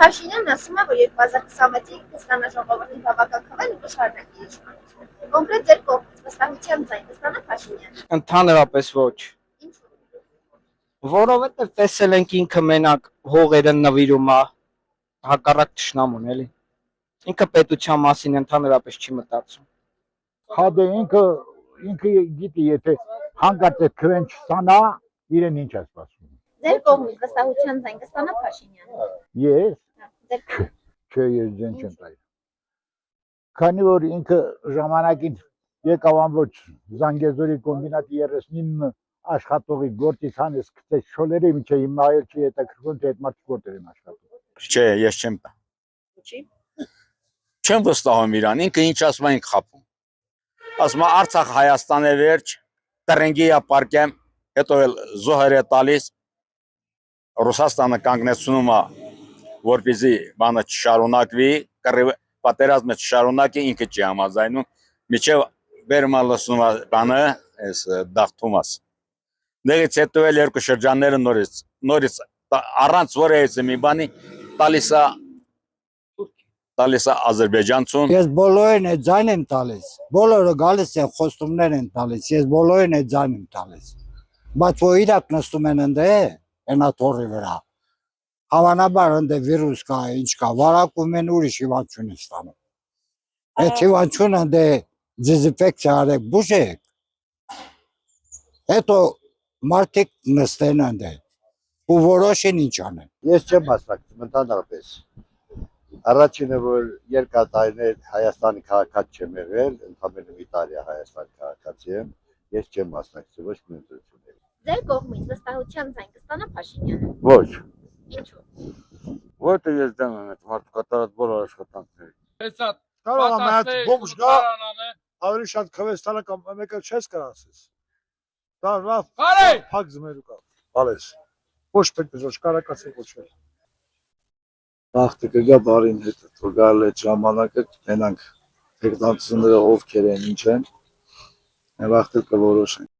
Փաշինյանն ասում է, որ 2026-ի Հայաստանի ժողովրդի բավական քվել ու կշարունակի իշխանությունը։ Կոնկրետ ձեր կողմից վստահության ձայն կստանա Փաշինյանը։ Ընդհանրապես ոչ։ Որովհետև տեսել ենք ինքը մենակ հողերը նվիրում է հակառակ թշնամուն, էլի։ Ինքը պետության մասին ընդհանրապես չի մտածում։ Հա դե ինքը գիտի, եթե հանկարծ այդ քվեն չստանա, իրեն ինչ է սպասում։ Ձեր կողմից վստահության ձայն կստանա Փաշինյանը։ Ես Ձեր չէ, ես ձեն չեմ տայ։ Քանի որ ինքը ժամանակին եկավ ամբողջ Զանգեզուրի կոմբինատի 39 աշխատողի գործից հանես գցեց շոլերը, մինչև հիմա այլ չի հետաքրքրում, թե այդ մարդիկ որտեղ են աշխատում։ Չէ, ես չեմ տա։ Ինչի՞։ Չեմ վստահում իրան, ինքը ինչ ասում է ինք խափում։ Ասում է Արցախ Հայաստան է վերջ, տրենգի է պարկեմ, հետո էլ զոհեր է տալիս, Ռուսաստանը կանգնեցնում է, որպեսզի բանը չշարունակվի, պատերազմը չշարունակի, ինքը չի համաձայնում, միջև վերմա լսում է բանը, այս դաղթումաս։ Դեղից հետո էլ երկու շրջանները նորից առանց որևէ մի բանի տալիս է Ադրբեջանցուն։ Ես բոլորին այդ ձայն եմ տալիս, բոլորը գալիս են խոստումներ են տալիս, ես բոլորին այդ ձայն եմ տալիս, բայց որ իրակ նստում են ընդ ենա թորի վրա, հավանաբար ընդ վիրուս կա, ինչ կա, վարակում են ուրիշ հիվանդություն են ստանում, այդ հիվանդությունը ընդ դեզինֆեկցիա արեք, բուժեք, հետո մարդիկ նստեն ընդ ու որոշեն ինչ անեն։ Ես չեմ մասնակցում ընդհանրապես։ Առաջինը, որ երկար տարիներ Հայաստանի քաղաքացի չեմ եղել, ընդամենը մի տարի Հայաստանի քաղաքացի եմ, ես չեմ մասնակցում ոչ մի ընտրությունների։ Ձեր կողմից վստահության ձայն կստանա Փաշինյանը։ Ոչ։ Ինչու՞։ Որտե ես դեմ եմ այդ մարդու կատարած բոլոր աշխատանքներին։ Հեսա Կարող է մայած բոմժ գա, ավելի շատ քվեստանը կամ մեկը չես կարասես։ Դա լավ փակ զմերու կա։ Ալես։ Ոչ պետք է ոչ կարակացի ոչ։ Վաղտը կգա բարին հետ, որ գալ այդ ժամանակը կտենանք տեխնացիները ովքեր են ինչ են, վաղտը կորոշենք։